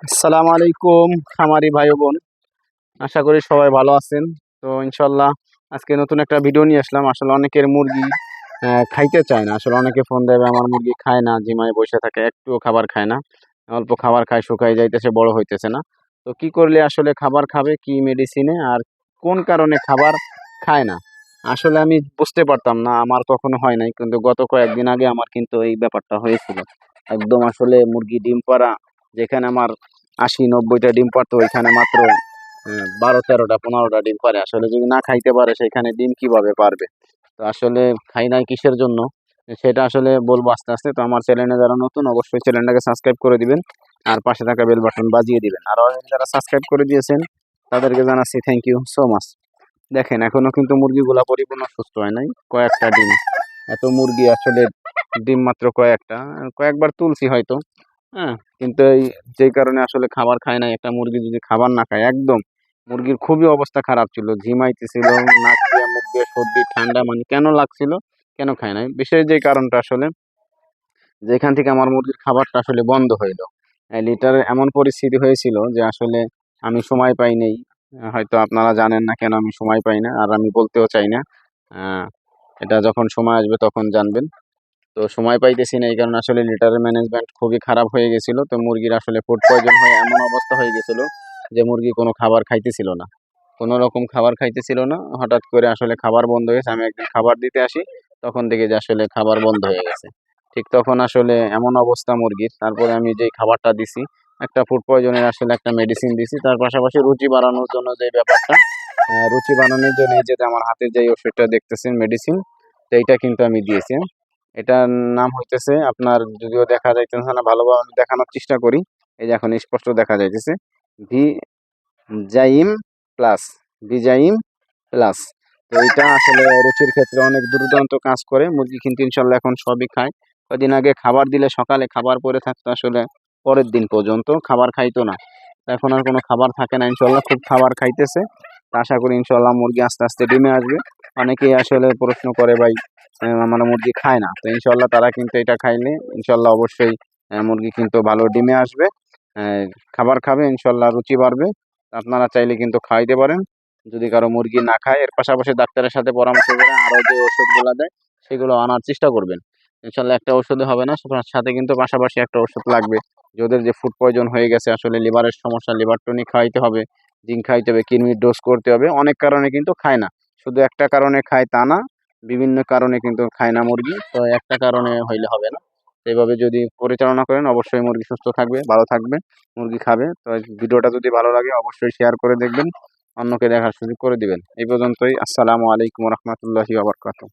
আসসালামু আলাইকুম খামারি ভাই ও বোন, আশা করি সবাই ভালো আছেন। তো ইনশাল্লাহ আজকে নতুন একটা ভিডিও নিয়ে আসলাম। আসলে অনেকের মুরগি খাইতে চায় না, আসলে অনেকে ফোন দেবে আমার মুরগি খায় না, জিমায় বসে থাকে, একটুও খাবার খায় না, অল্প খাবার খায়, শুকাই যাইতেছে, বড় হইতেছে না। তো কি করলে আসলে খাবার খাবে, কি মেডিসিনে আর কোন কারণে খাবার খায় না, আসলে আমি বুঝতে পারতাম না। আমার কখনো হয় নাই, কিন্তু গত কয়েকদিন আগে আমার কিন্তু এই ব্যাপারটা হয়েছিল। একদম আসলে মুরগি ডিম পাড়া, যেখানে আমার ৮০-৯০টা ডিম পারতো, ওইখানে মাত্র ১২-১৩টা ১৫টা ডিম পারে। আসলে যদি না খাইতে পারে সেখানে ডিম কিভাবে পারবে? তো আসলে খাই নাই কিসের জন্য, সেটা আসলে বলবো আস্তে আস্তে। তো আমার চ্যানেলে যারা নতুন, অবশ্যই চ্যানেলটাকে সাবস্ক্রাইব করে দিবেন আর পাশে থাকা বেল বাটন বাজিয়ে দিবেন। আর অলরেডি যারা সাবস্ক্রাইব করে দিয়েছেন তাদেরকে জানাচ্ছি থ্যাংক ইউ সো মাচ। দেখেন এখনো কিন্তু মুরগিগুলা পরিপূর্ণ সুস্থ হয় নাই, কয়েকটা ডিম। এত মুরগি আসলে ডিম মাত্র কয়েকটা, কয়েকবার তুলছি হয়তো। হ্যাঁ, কিন্তু এই যেই কারণে আসলে খাবার খায় না, একটা মুরগি যদি খাবার না খায়, একদম মুরগির খুবই অবস্থা খারাপ ছিল, ঝিমাইতেছিল, নাক দিয়ে মুখ দিয়ে সর্দি ঠান্ডা, মানে কেন লাগছিল, কেন খায় নাই, বিশেষ যে কারণটা আসলে যেখান থেকে আমার মুরগির খাবারটা আসলে বন্ধ হইলো। লিটারের এমন পরিস্থিতি হয়েছিল যে আসলে আমি সময় পাই নাই। হয়তো আপনারা জানেন না কেন আমি সময় পাই না, আর আমি বলতেও চাই না। আহ, এটা যখন সময় আসবে তখন জানবেন। তো সময় পাইতেছি না, এই কারণে আসলে লিটারের ম্যানেজমেন্ট খুবই খারাপ হয়ে গেছিল। তো মুরগির আসলে ফুড পয়জন হয়ে এমন অবস্থা হয়ে গেছিল যে মুরগি কোনো খাবার খাইতেছিল না, কোনো রকম খাবার খাইতেছিল না। হঠাৎ করে আসলে খাবার বন্ধ হয়েছে, আমি একদিন খাবার দিতে আসি, তখন দেখি যে আসলে খাবার বন্ধ হয়ে গেছে। ঠিক তখন আসলে এমন অবস্থা মুরগির, তারপরে আমি যেই খাবারটা দিছি, একটা ফুড পয়জনের আসলে একটা মেডিসিন দিছি, তার পাশাপাশি রুচি বাড়ানোর জন্য যে ব্যাপারটা, রুচি বাড়ানোর জন্য এই যে আমার হাতে যে ওষুধটা দেখতেছেন মেডিসিন, তো এইটা কিন্তু আমি দিয়েছি। এটার নাম হইতেছে আপনার, যদিও দেখা যাইতেছে না, ভালোভাবে আমি দেখানোর চেষ্টা করি। এই যে এখন স্পষ্ট দেখা যাইতেছে, ভি জাইম প্লাস, ভিজাইম প্লাস। তো এটা আসলে রুচির ক্ষেত্রে অনেক দুর্দান্ত কাজ করে। মুরগি কিন্তু ইনশাল্লাহ এখন সবই খায়। কদিন আগে খাবার দিলে সকালে খাবার পরে থাকতো, আসলে পরের দিন পর্যন্ত খাবার খাইতো না। এখন আর কোনো খাবার থাকে না, ইনশাল্লাহ খুব খাবার খাইতেছে। তো আশা করি ইনশাল্লাহ মুরগি আস্তে আস্তে ডিমে আসবে। অনেকেই আসলে প্রশ্ন করে ভাই আমার মুরগি খায় না, তো ইনশাল্লাহ তারা কিন্তু এটা খাইলে ইনশাল্লাহ অবশ্যই মুরগি কিন্তু ভালো ডিমে আসবে। আহ, খাবার খাবে ইনশাল্লাহ, রুচি বাড়বে। আপনারা চাইলে কিন্তু খাইতে পারেন। যদি কারো মুরগি না খায়, এর পাশাপাশি ডাক্তারের সাথে পরামর্শ করে আরো যে ওষুধগুলো দেয় সেগুলো আনার চেষ্টা করবেন। ইনশাল্লাহ একটা ওষুধে হবে না, সাথে কিন্তু পাশাপাশি একটা ওষুধ লাগবে। যাদের যে ফুড পয়জন হয়ে গেছে, আসলে লিভারের সমস্যা, লিভার টনিক খাইতে হবে, জিঙ্ক খাইতে হবে, কিডনির ডোজ করতে হবে। অনেক কারণে কিন্তু খায় না, শুধু একটা কারণে খায় তা না, বিভিন্ন কারণে কিন্তু খায় না মুরগি। তো একটা কারণে হইলে হবে না। তো এইভাবে যদি পরিচালনা করেন অবশ্যই মুরগি সুস্থ থাকবে, ভালো থাকবে, মুরগি খাবে। তো ভিডিওটা যদি ভালো লাগে অবশ্যই শেয়ার করে দেখবেন, অন্যকে দেখার সুযোগ করে দিবেন। এই পর্যন্তই। আসসালামু আলাইকুম রহমতুল্লাহি ওয়া বারাকাতুহু।